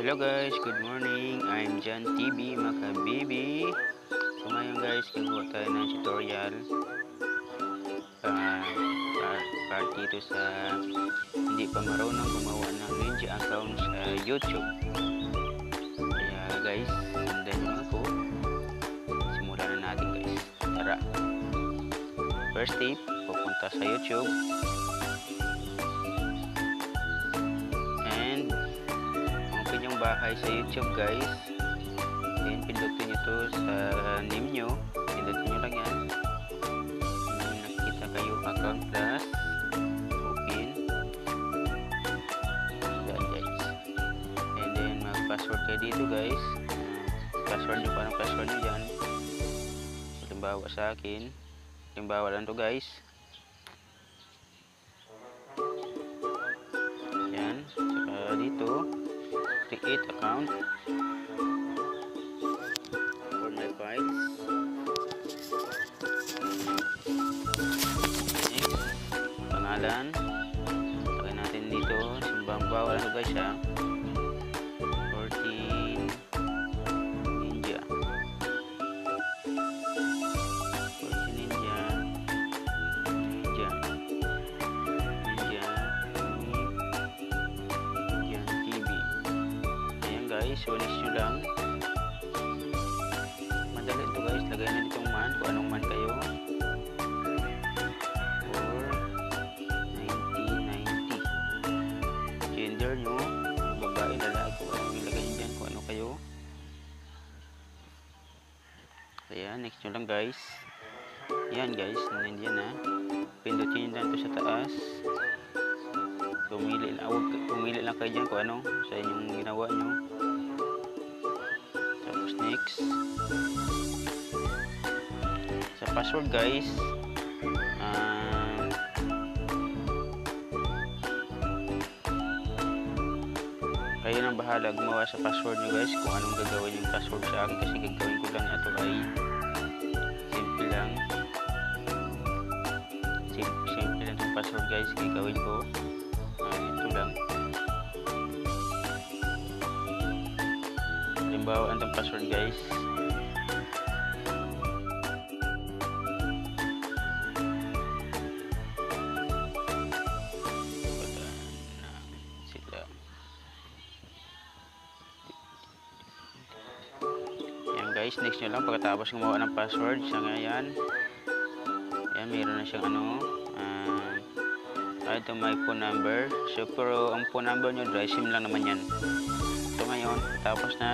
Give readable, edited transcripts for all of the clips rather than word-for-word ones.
Hello guys, good morning. I'm John TV Makabibi. So ngayon guys, gagawa tayo ng tutorial para dito sa hindi pa marunong gumawa ng Ninja account sa YouTube. Kaya guys, sundan nyo lang ako. Simulan na natin guys. Tara. First step, pupunta sa YouTube. Yung bahay sa YouTube guys, then pindutin nyo to sa name nyo, pindutin nyo lang yan. Nakikita kayo account plus open yan guys, and then mag password kayo dito guys. Password nyo, parang password nyo dyan. Halimbawa sa akin, halimbawa lang to guys, yan. Saka dito create account for my files. Next, pangalan. Lagay natin dito. Bawal ano guys ha. 14 Ninja. 14 Ninja. Ninja. Ninja. Guys, sulis nyo lang. Madali ito guys, lagay na ditong man, kung anong man kayo. For 1990. Gender nyo, babae, lalaki, kung anong ilagay nyo dyan, kung ano kayo. Ayan, next nyo lang guys. Yan guys, nandiyan na. Pindutin nyo lang ito sa taas. Pumili lang kayo dyan kung ano sa inyong ginawa nyo. Tapos next, sa password guys, kayo nang bahala gumawa sa password nyo guys, kung anong gagawin yung password sa akin, kasi gagawin ko lang ito ay simple lang. Simple lang yung password guys, gagawin ko ito lang. Halimbawa ang password guys, yan guys. Next nyo lang pagkatapos gumawa ng password sa ngayon. Yan, mayroon na siyang ano, ito my phone number. So pero ang phone number nyo dry sim lang naman yan. So ngayon, tapos na,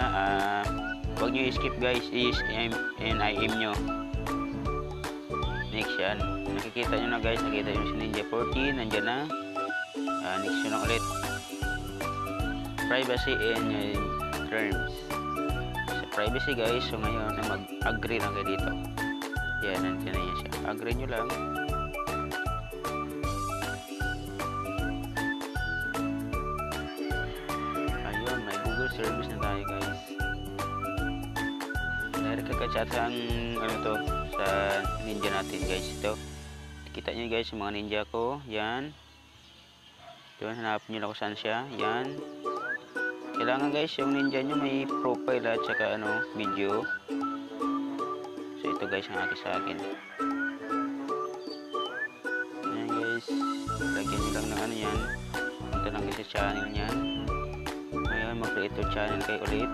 huwag nyo i-skip guys, is NIM nyo. Next yan, nakikita nyo na guys, nakikita nyo si Ninja 14, nandyan na. Next nyo lang ulit, privacy and terms. Sa privacy guys, so ngayon mag-agree lang kayo dito. Yan, nandyan na yan siya, agree nyo lang. Service na tayo guys. Direct kaka-chat ang ano to sa Ninja natin guys. Ito kita nyo guys yung mga Ninja ko. Yan, doon hanapin nyo lang kung saan siya. Yan, kailangan guys yung Ninja nyo may profile at saka ano, video. So ito guys ang akin sa akin. Yan guys, lagyan nyo lang ng ano yan. Ito lang guys sa channel nyan. Ngayon, mag-create to channel kayo ulit.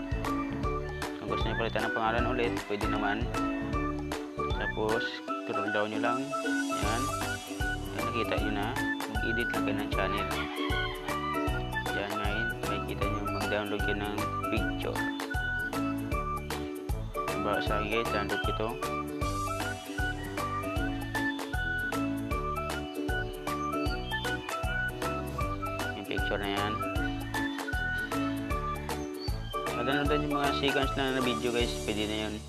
Kung gusto nyo palitan ng pangalan ulit, pwede naman. Tapos, scroll down nyo lang. Yan. Yan, nakita nyo na. Mag-edit lang kayo ng channel. Yan ngayon, makikita nyo mag-download kayo ng picture. Bawa sa akin guys, download ko ito. Yung picture na yan. Downloadan yung mga seconds lang na video guys, pwede na yun.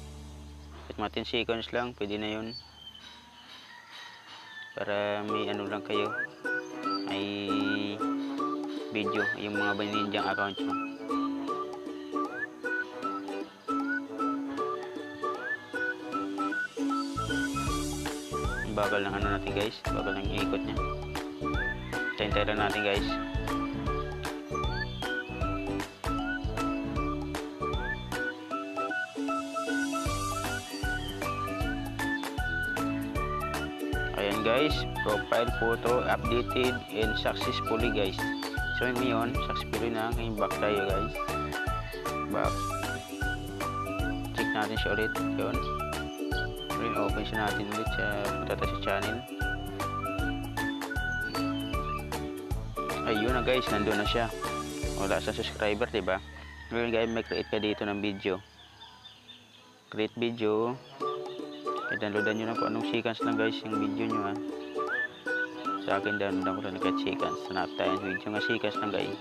At mga 10 seconds lang, pwede na yun. Para may ano lang kayo, may video, yung mga Ninja account nyo. Bagal ng ano natin guys, bagal ng ikot nya. Tayin lang natin guys. Ayan guys, profile photo updated and successfully guys. So ngayon, successfully na. Ngayon back tayo guys. Back. Check natin siya ulit. Yun. Ngayon open siya natin ulit sa punta tayo sa channel. Ayun na guys, nandun na siya. Wala sa subscriber, diba? Ngayon guys, may create ka dito ng video. Create video. I-downloadan nyo lang kung anong sequence lang guys yung video nyo ha. Sa akin downloadan ko lang kahit sequence. Hanap tayo ng video nga sequence lang guys.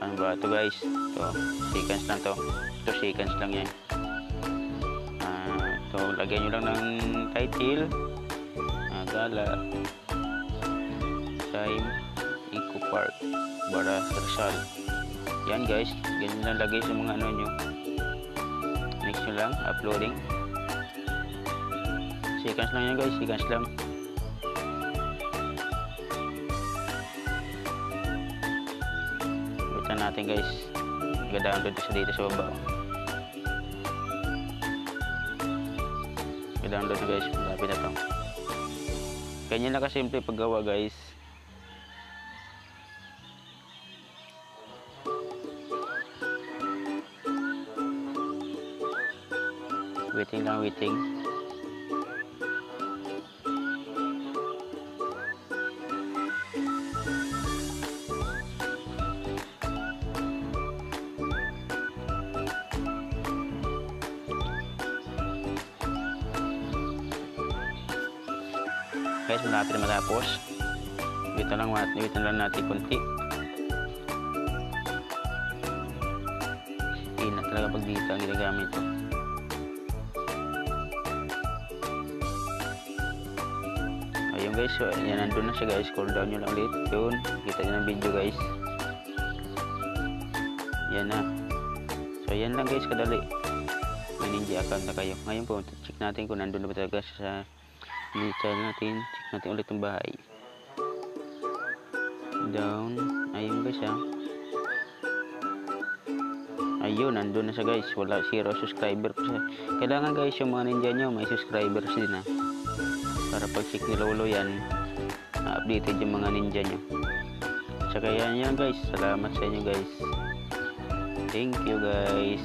Ano ba ito guys? Ito, sequence lang to. Ito sequence lang yan. Ito, lagyan nyo lang ng title. Gala. Time. Eco Park. Bara Rizal. Yan guys. Ganyan lang lagay sa mga ano nyo. Next nyo lang, uploading. Seconds lang yan guys, seconds lang. Butan natin guys. Nag-download isa dito sa baba. Nag-download na guys, malapit na to. Ganyan lang kasimple paggawa guys. Waiting lang, waiting. Guys, malapit na matapos. Waitin lang natin kunti. Hindi na talaga pag dito ang ginagamit ito. Ayun guys, so yan, nandun na siya guys. Scroll down nyo lang ulit. Yun, kita nyo ng video guys. Yan na. So yan lang guys, kadali. May Ninja account na kayo. Ngayon po, check natin kung nandun na ba talaga sa channel natin. Check natin ulit yung bahay. Down. Ayun guys ha. Ayun, nandun na siya guys. Wala, 0 subscriber po siya. Kailangan guys yung mga ninja nyo may subscribers din ha. Para pag check ni Lolo yan, updated yung mga ninja nyo. Tsaka yan guys. Salamat sa inyo guys. Thank you guys.